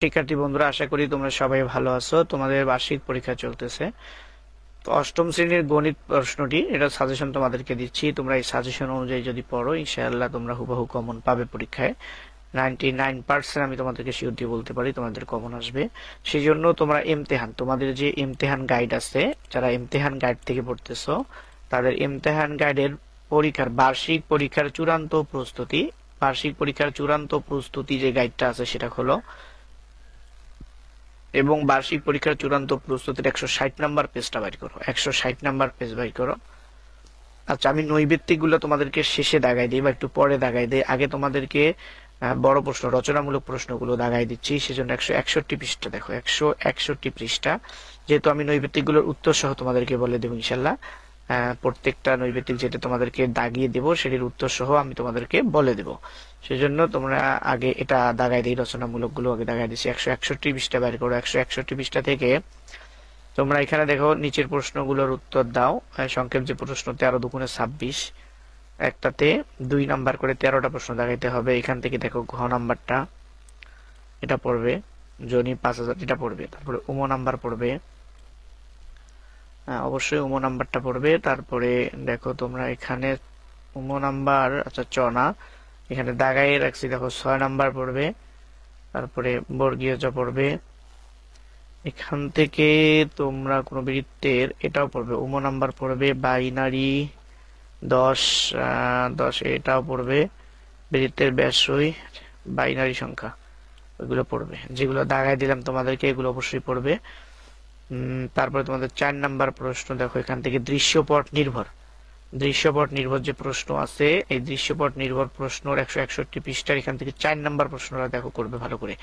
শিক্ষার্থী বন্ধুরা, আশা করি তোমরা সবাই ভালো আছো। তোমাদের বার্ষিক পরীক্ষা চলতেছে। তো অষ্টম শ্রেণীর গণিত প্রশ্নটি, এটা সাজেশন তোমাদেরকে দিচ্ছি। তোমরা এই সাজেশন অনুযায়ী যদি পড়ো, ইনশাআল্লাহ তোমরা হুবহু কমন পাবে পরীক্ষায়। 99% আমি তোমাদেরকে শিওর দিয়ে বলতে পারি তোমাদের কমন আসবে। সেই জন্য তোমরা ইমতেহান, তোমাদের যে ইমতেহান গাইড আছে, যারা ইমতেহান গাইড থেকে পড়তেছো, তাদের ইমতেহান গাইডের পরীক্ষার বার্ষিক পরীক্ষার চূড়ান্ত প্রস্তুতি যে গাইডটা আছে সেটা খোলো এবং বার্ষিক পরীক্ষার চূড়ান্ত প্রস্তুতির 160 নাম্বার পেজটা বাইর করো। 160 নাম্বার পেজ বাইর করো। আচ্ছা, আমি নৈবেত্তিক গুলো তোমাদেরকে শেষে দাগাই দিই বা একটু পরে দাগাই দিই। আগে তোমাদেরকে বড় প্রশ্ন, রচনামূলক প্রশ্নগুলো দাগাই দিচ্ছি। সেজন্য 161 পৃষ্ঠা দেখো, 161 পৃষ্ঠা। যেহেতু আমি নৈবেত্তিক গুলোর উত্তর সহ তোমাদেরকে বলে দেবো ইনশাল্লাহ। প্রত্যেকটা নৈবেত্তিক যেটা তোমাদেরকে দাগিয়ে দেবো সেটির উত্তর সহ আমি তোমাদেরকে বলে দেবো। সেজন্য তোমরা আগে এটা দাগাই দিই, রচনামূলক গুলো আগে দাগাই দিচ্ছি। 161 পৃষ্ঠা বের করো। 161 পৃষ্ঠা থেকে তোমরা এখানে দেখো নিচের প্রশ্নগুলোর উত্তর দাও। সংক্ষেপ যে প্রশ্ন 13 দুগুণে 26, একটাতে 2 নাম্বার করে 13টা প্রশ্ন দাগাইতে হবে। এখান থেকে দেখো ঘ নাম্বারটা, এটা পড়বে। জনি 5000, এটা পড়বে। তারপরে উম নাম্বার পড়বে, অবশ্যই উম নাম্বারটা পড়বে। তারপরে দেখো তোমরা এখানে উম নাম্বার, আচ্ছা চ না, এখানে দাগাই রাখছি দেখো 6 নাম্বার পড়বে। তারপরে বর্গীয় জ পড়বে। এখান থেকে তোমরা কোনো বৃত্তের এটাও পড়বে, উম নাম্বার পড়বে। বাইনারি 10, 10 এটাও পড়বে। বৃত্তের ব্যাসই, বাইনারি সংখ্যা, ওইগুলো পড়বে। যেগুলো দাগায় দিলাম তোমাদেরকে এগুলো অবশ্যই পড়বে। তারপরে তোমাদের 4 নাম্বার প্রশ্ন দেখো, এখান থেকে দৃশ্যপট নির্ভর যে প্রশ্ন আছে, এই দৃশ্যপট নির্ভর প্রশ্নর 161 পৃষ্ঠার এখান থেকে 4 নাম্বার প্রশ্নটা দেখো করবে ভালো করে।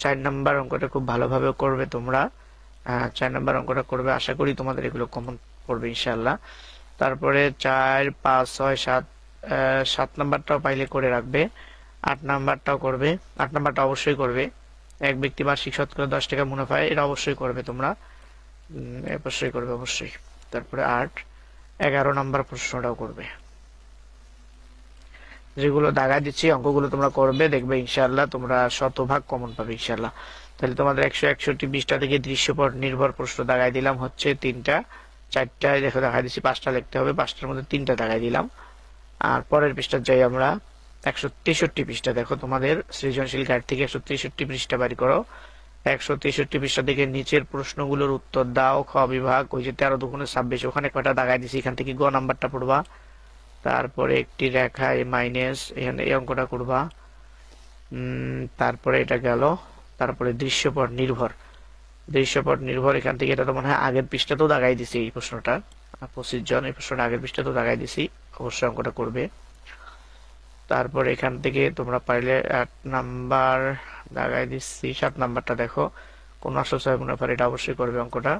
4 নাম্বার অঙ্কটা খুব ভালোভাবে করবে তোমরা। 4 নাম্বার অঙ্কটা করবে, আশা করি তোমাদের এগুলো কমন পড়বে ইনশাআল্লাহ। তারপরে 4, 5, 6, 7, 7 নাম্বারটাও পাইলে করে রাখবে। 8 নাম্বারটাও করবে। 8 নাম্বারটা অবশ্যই করবে। এক ব্যক্তি বার্ষিক শতকরা 10 টাকা মুনাফা, এটা অবশ্যই করবে তোমরা। অবশ্যই করবে, অবশ্যই। তারপরে 8, 11 নাম্বার প্রশ্নটাও করবে। যেগুলো দাগা দিচ্ছি অঙ্কগুলো তোমরা করবে, দেখবে ইনশাআল্লাহ তোমরা শতভাগ কমন পাবে ইনশাআল্লাহ। তাহলে তোমাদের 161 পৃষ্ঠা থেকে দৃশ্যপট নির্ভর প্রশ্ন দাগাই দিলাম হচ্ছে 3টা। 4টায় দেখো দাগাই দিচ্ছি, 5টা লিখতে হবে, 5টার মধ্যে 3টা দাগাই দিলাম। আর পরের পৃষ্ঠা যাই আমরা। 163 পৃষ্ঠা দেখো, তোমাদের সৃজনশীল গাইড থেকে 163 পৃষ্ঠা বাড়ি করো। 163 পৃষ্ঠা থেকে নিচের প্রশ্নগুলোর উত্তর দাও। খ বিভাগ, ওই যে 13 দুগুণে 26, ওখানে কয়টা দাগাই দিছি, এখান থেকে গ নাম্বারটা পড়বা। তারপরে একটি রেখায় মাইনাস, এখানে এই অঙ্কটা করবা। তারপরে এটা গেল। তারপরে দৃশ্যপট নির্ভর এখান থেকে, এটা তো মনে হয় আগের পৃষ্ঠাতেও দাগাই দিছি এই প্রশ্নটা। 25 জন, এই প্রশ্নটা আগের পৃষ্ঠাতেও দাগাই দিছি, অবশ্যই অঙ্কটা করবে। তারপর এখান থেকে তোমরা পাইলে 8 নাম্বার দাগাই দিচ্ছি। 7 নাম্বারটা দেখো, কোন আসল ছয় মুনাফার, এটা অবশ্যই করবে অঙ্কটা।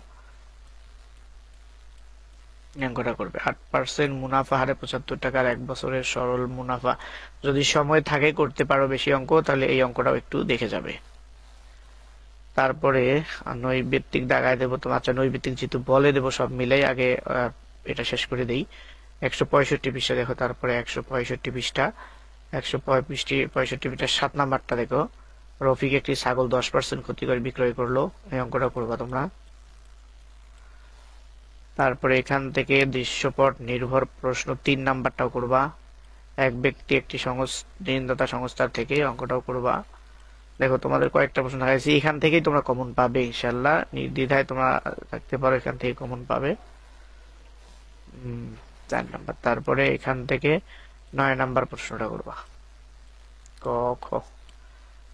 করবে 8% মুনাফা হারে 75 টাকার 1 বছরের সরল মুনাফা। যদি সময় থাকে করতে পারো বেশি অঙ্ক, তাহলে এই অঙ্কটাও একটু দেখে যাবে। তারপরে নৈবেত্তিক দাগায় দেবো তোমার। আচ্ছা, নৈবেত্তিক যেহেতু বলে দেবো সব মিলাই, আগে এটা শেষ করে দেই। 165 পৃষ্ঠা দেখো, তারপরে 165 পৃষ্ঠা, 165 পৃষ্ঠা 7 নাম্বারটা দেখো। রফিক একটি ছাগল 10% ক্ষতি করে বিক্রয় করলো, এই অঙ্কটা করবা তোমরা। তারপরে এখান থেকে দৃশ্যপট নির্ভর প্রশ্ন 3 নাম্বারটাও করবা। এক ব্যক্তি একটি ঋণদাতা সংস্থার থেকে, অঙ্কটাও করবা। দেখো তোমাদের কয়েকটা প্রশ্ন দেখাইছি, এখান থেকেই তোমরা কমন পাবে ইনশাল্লাহ, নির্দ্বিধায় তোমরা থাকতে পারো, এখান থেকে কমন পাবে। 4 নাম্বার। তারপরে এখান থেকে 9 নাম্বার প্রশ্নটা করবা। ক খ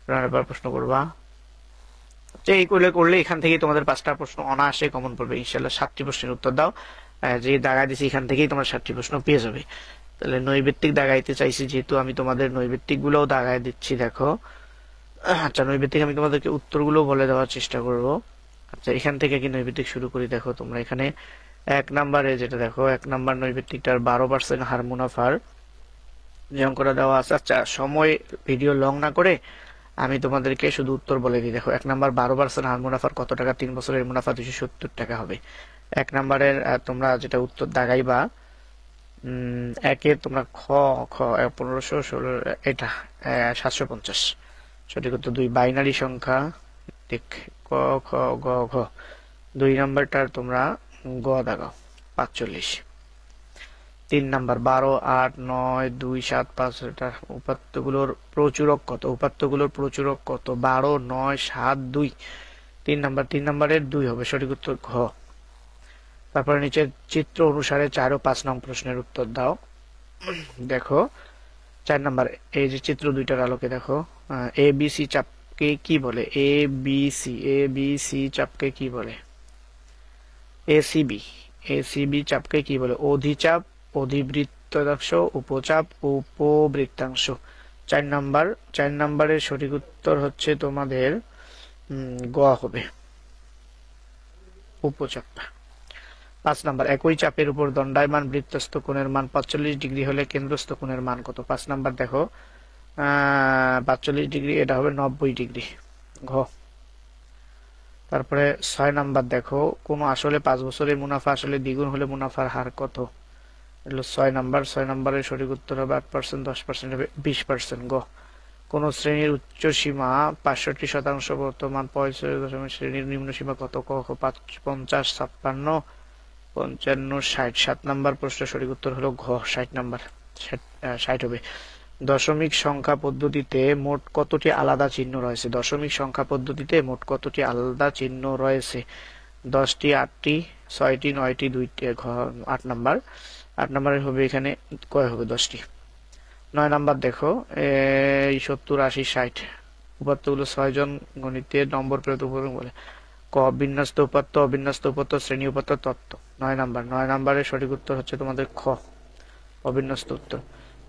9 নাম্বার প্রশ্ন করবা। এই করলে এখান থেকে তোমাদের 5টা প্রশ্ন অনায়াসে কমন পড়বে ইনশাল্লাহ। 7টি প্রশ্নের উত্তর দাও। যে দাগা দিছি এখান থেকেই তোমরা 7টি প্রশ্ন পেয়ে যাবে। তাহলে নৈবেত্তিক দাগাইতে চাইছি, যেহেতু আমি তোমাদের নৈবেত্তিক গুলোও দাগাই দিচ্ছি দেখো। আচ্ছা, নৈবেত্তিক আমি তোমাদেরকে উত্তরগুলো বলে দেওয়ার চেষ্টা করব। আচ্ছা, এখান থেকে কি নৈবেত্তিক শুরু করি। দেখো তোমরা এখানে 1 নাম্বারে যেটা দেখো, 1 নাম্বার নৈবেত্তিকটার 12% হার মুনাফার যে অঙ্কটা দেওয়া আছে। আচ্ছা, সময় ভিডিও লং না করে আমি তোমাদেরকে শুধু উত্তর বলে দিই। দেখো 1 নাম্বার 12% হার মুনাফার কত টাকা, 3 বছরের মুনাফা 270 টাকা হবে। 1 নাম্বারের তোমরা যেটা উত্তর দাগাইবা, একে তোমরা খ খ 1516, এটা 750। সঠিক উত্তর 2। বাইনারি সংখ্যা ভিত্তিক। ক, খ, গ, ঘ। 2 নাম্বারটার তোমরা গ দাগাও 45। 3 নাম্বার 12, 8, 9, 2, 7, 5 এটা উপাত্তগুলোর প্রচুরক কত? উপাত্তগুলোর প্রচুরক কত? 12, 9, 7, 2। 3 নাম্বারের 2 হবে সঠিক উত্তর ঘ। তারপরে নিচে চিত্র অনুসারে 4 ও 5 নং প্রশ্নের উত্তর দাও। দেখো 4 নাম্বার, এই যে চিত্র দুইটার আলোকে দেখো, এ বি সি চাপকে কি বলে? এ বি সি চাপকে কি বলে? এসিবি, এসিবি চাপকে কি বলে? অধিচাপ, অধিবৃত্তাংশ, উপচাপ, উপবৃত্তাংশ। 4 নাম্বারের সঠিক উত্তর হচ্ছে তোমাদের গ হবে, উপচাপ। 5 নাম্বার, একই চাপের উপর দণ্ডায়মান বৃত্তস্থ কোণের মান 45 ডিগ্রি হলে কেন্দ্রস্থ কোণের মান কত? 5 নাম্বার দেখো 45 ডিগ্রি, এটা হবে 90 ডিগ্রি, ঘ। তারপরে 6 নাম্বার দেখো, কোন আসলে 5 বছরের মুনাফা আসলে দ্বিগুণ হলে মুনাফার হার কত? এগুলো 6 নাম্বার। 6 নাম্বারের সঠিক উত্তর হবে 8%, 10% হবে 20%, গ। কোন শ্রেণীর উচ্চ সীমা 65% বর্তমান 45 শ্রেণীর নিম্ন সীমা কত? ক, 50, 56, 55, 60। 7 নাম্বার প্রশ্নের সঠিক উত্তর হলো ঘ, 60 নাম্বার, 60 হবে। দশমিক সংখ্যা পদ্ধতিতে মোট কতটি আলাদা চিহ্ন রয়েছে? দশমিক সংখ্যা পদ্ধতিতে মোট কতটি আলাদা চিহ্ন রয়েছে? 10টি, 8টি, 6টি, 9টি, 2টি, ঘ 8 নাম্বার। 8 নাম্বারের হবে এখানে কয় হবে? 10টি। 9 নাম্বার দেখো, এই 70, 80, 60 উপাত্তগুলো 6 জন গণিতের নম্বর পেতে বলে। ক, বিন্যস্ত উপাত্ত, অবিন্যস্ত উপাত্ত, শ্রেণী উপাত্ত, তত্ত্ব। 9 নাম্বার। 9 নাম্বারের সঠিক উত্তর হচ্ছে তোমাদের খ, অবিন্যস্ত উত্তর।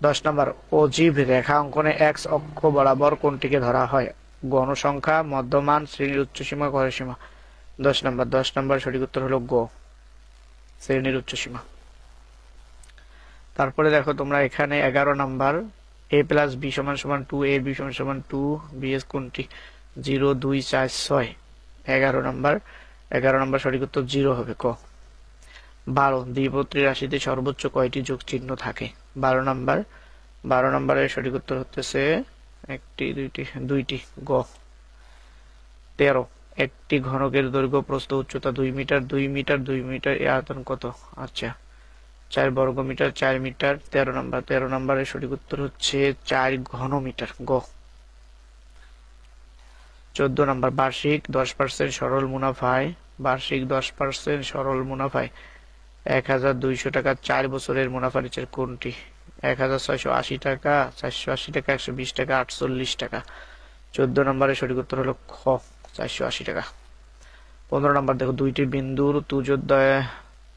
10 নাম্বার, অজীব রেখা অঙ্কনে এক্স অক্ষ বরাবর কোনটিকে ধরা হয়? গণসংখ্যা, মধ্যমান, শ্রেণীর উচ্চসীমা, গড়ের সীমা। 10 নাম্বার। 10 নাম্বার সঠিক উত্তর হলো গ, শ্রেণীর উচ্চসীমা। তারপরে দেখো তোমরা এখানে 11 নাম্বার, a প্লাস বি সমান সমান 2, এ বি সমান সমান 2, বিএস কোনটি? 0, 2, 4, 6। 11 নাম্বার। 11 নাম্বার সঠিক উত্তর 0 হবে, ক। 12, দ্বিপত্রী রাশিতে সর্বোচ্চ কয়টি যোগ চিহ্ন থাকে? 12 নাম্বার। 12 নাম্বারের সঠিক উত্তর হচ্ছে 1টি, 2টি, 2টি, গ। 13, একটি ঘনকের দৈর্ঘ্য প্রস্থ উচ্চতা 2 মিটার, 2 মিটার, 2 মিটার, এর আয়তন কত? আচ্ছা 4 বর্গ মিটার, 4 মিটার। 13 নাম্বার। 13 নাম্বারের সঠিক উত্তর হচ্ছে 4 ঘন মিটার, গ। 14 নাম্বার, বার্ষিক 10% সরল মুনাফায়, বার্ষিক 10% সরল মুনাফায় 1200 টাকা 4 বছরের মুনাফা নিচের কোনটি? 1680 টাকা, 480 টাকা, 120 টাকা, 48 টাকা। 14 নম্বরের সঠিক উত্তর হলো খ, 480 টাকা। 15 নম্বর দেখো, দুইটি বিন্দুর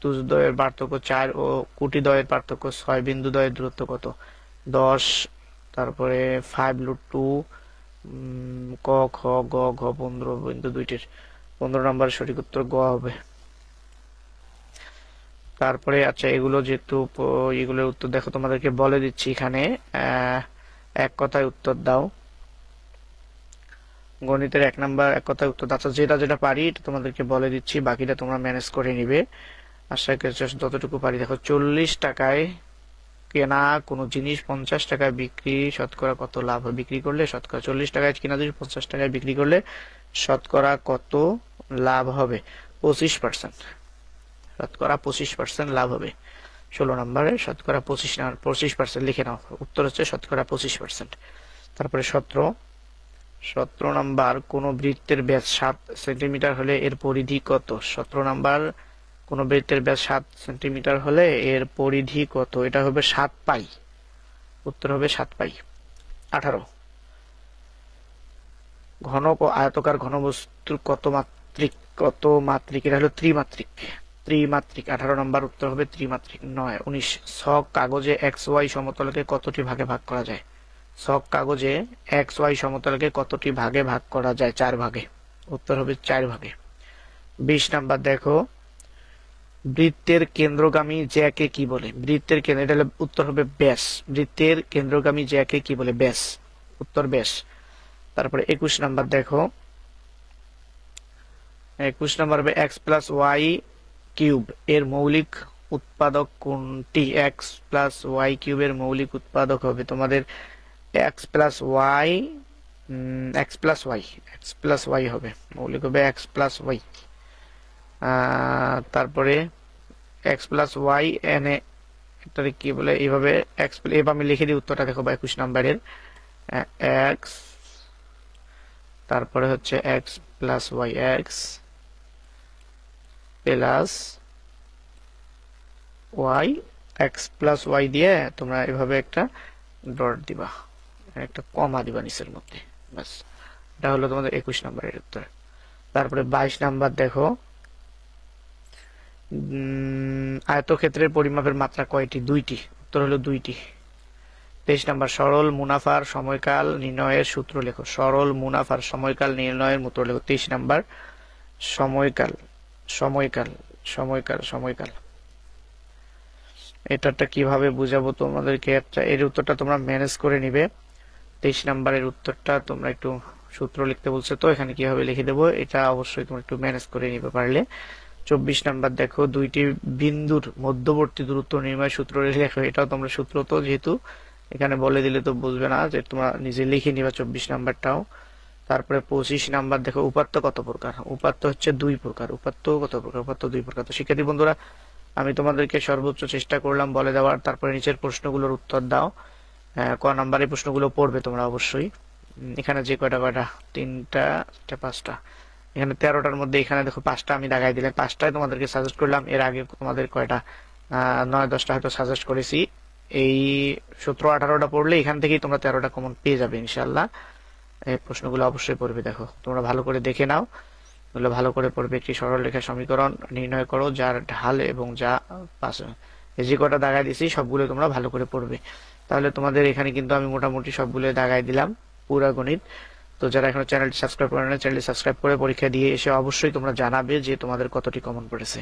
তুজদ্বয়ের পার্থক্য 4 ও কুটিদ্বয়ের পার্থক্য 6, বিন্দুদ্বয়ের দূরত্ব কত? 10। তারপরে 5√2, ক, খ, গ, ঘ। 15 বিন্দু দুইটির। 15 নম্বরের সঠিক উত্তর গ হবে। তারপরে আচ্ছা এগুলো যেহেতু এগুলোর উত্তর দেখো তোমাদেরকে বলে দিচ্ছি এখানে, এক কথায় উত্তর দাও। গণিতের 1 নাম্বার এক কথায় উত্তর। আচ্ছা যেটা যেটা পারি এটা তোমাদেরকে বলে দিচ্ছি, বাকিটা তোমরা ম্যানেজ করে নিবে। আশা করি যতটুকু পারি। দেখো 40 টাকায় কেনা কোনো জিনিস 50 টাকায় বিক্রি, শতকরা কত লাভ হয়? বিক্রি করলে শতকরা 40 টাকায় কেনা জিনিস 50 টাকায় বিক্রি করলে শতকরা কত লাভ হবে? 25%। শতকরা 25% লাভ হবে। 16 নম্বরে শতকরা 25% লিখে নাও। উত্তর হচ্ছে শতকরা 25%। তারপরে 17 নাম্বার, কোন বৃত্তের ব্যাস 7 সেন্টিমিটার হলে এর পরিধি কত? 17 নাম্বার, কোন বৃত্তের ব্যাস 7 সেন্টিমিটার হলে এর পরিধি কত? এটা হবে 7 পাই। উত্তর হবে 7 পাই। 18, ঘনক ও আয়তকার ঘনবস্তুর কত মাত্রিক? এটা হলো ত্রিমাত্রিক। 18 নম্বর উত্তর হবে ত্রিমাত্রিক। 19, ছক কাগজে XY সমতলকে কতটি ভাগে ভাগ করা যায়? ছক কাগজে XY সমতলকে কতটি ভাগে ভাগ করা যায়? 4 ভাগে। উত্তর হবে 4 ভাগে। 20 নাম্বার দেখো, বৃত্তের কেন্দ্রগামী জ্যাকে কি বলে? বৃত্তের কেন্দ্র, এটা হলো উত্তর হবে ব্যাস। বৃত্তের কেন্দ্রগামী জ্যাকে কি বলে? ব্যাস। উত্তর ব্যাস। তারপরে 21 নাম্বার দেখো, 21 নাম্বার হবে x প্লাস ওয়াই কিউব এর মৌলিক উৎপাদক কোনটি? x প্লাস ওয়াই কিউবের মৌলিক উৎপাদক হবে তোমাদের x plus y x plus y, x plus y হবে, মৌলিক হবে এক্স প্লাস ওয়াই। তারপরে এক্স প্লাস ওয়াই এনে এটারে কি বলে, এইভাবে এক্স, এবার আমি লিখে দিই উত্তরটা, দেখো 21 নাম্বারের এক্স, তারপরে হচ্ছে x plus y, x plus y, x plus y দিয়ে তোমরা এভাবে একটা ডট দিবা, একটা কমা দিবা নিচের মধ্যে, ব্যাস। এটা হলো তোমাদের 21 নাম্বারের উত্তর। তারপরে 22 নাম্বার দেখো, আয়তক্ষেত্রের পরিমাপের মাত্রা কয়টি? 2টি। উত্তর হলো 2টি। 23 নাম্বার, সরল মুনাফার সময়কাল নির্ণয়ের সূত্র লেখো। সরল মুনাফার সময়কাল নির্ণয়ের সূত্র লেখো। 23 নাম্বার, সময়কাল, সময়কাল, সময়কাল, সময়কাল, এটাটা কিভাবে বুঝাবো তোমাদেরকে, এর উত্তরটা তোমরা ম্যানেজ করে নিবে। 23 নাম্বারের উত্তরটা তোমরা একটু সূত্র লিখতে বলছে, তো এখানে কিভাবে লিখে দেবো এটা অবশ্যই তোমরা একটু ম্যানেজ করে নিবে পারলে। 24 নাম্বার দেখো, দুইটি বিন্দুর মধ্যবর্তী দূরত্ব নির্ণয় সূত্র লেখো। এটাও তোমরা সূত্র, তো যেহেতু এখানে বলে দিলে তো বুঝবে না, যে তোমরা নিজে লিখে নিবা 24 নাম্বারটাও। তারপরে 25 নাম্বার দেখো, উপাত্ত কত প্রকার? উপাত্ত হচ্ছে 2 প্রকার। উপাত্ত কত প্রকার? উপাত্ত 2 প্রকার। তো শিক্ষার্থী বন্ধুরা, আমি তোমাদেরকে সর্বোচ্চ চেষ্টা করলাম বলে দেওয়ার। তারপরে নিচের প্রশ্নগুলোর উত্তর দাও। ক নাম্বারের প্রশ্নগুলো পড়বে তোমরা অবশ্যই। এখানে যে কয়টা, 3টা, 5টা, এখানে 13টার মধ্যে এখানে দেখো 5টা আমি দাগাই দিলাম, 5টায় তোমাদেরকে সাজেস্ট করলাম। এর আগে তোমাদের কয়টা 9-10টা হয়তো সাজেস্ট করেছি। এই 17-18টা পড়লে এখান থেকেই তোমরা 13টা কমন পেয়ে যাবে ইনশাল্লাহ। এই প্রশ্নগুলো অবশ্যই পড়বে, দেখো তোমরা ভালো করে দেখে নাও, এগুলো ভালো করে পড়বে। একটি সরলরেখা সমীকরণ নির্ণয় করো যার ঢাল এবং যা পাশে, এই যে কটা দাগাই দিছি সবগুলো তোমরা ভালো করে পড়বে। তাহলে তোমাদের এখানে কিন্তু আমি মোটামুটি সবগুলো দাগাই দিলাম, পুরা গণিত। তো যারা এখনো চ্যানেলটি সাবস্ক্রাইব করে না, চ্যানেলটি সাবস্ক্রাইব করে পরীক্ষা দিয়ে এসে অবশ্যই তোমরা জানাবে যে তোমাদের কতটি কমন পড়েছে।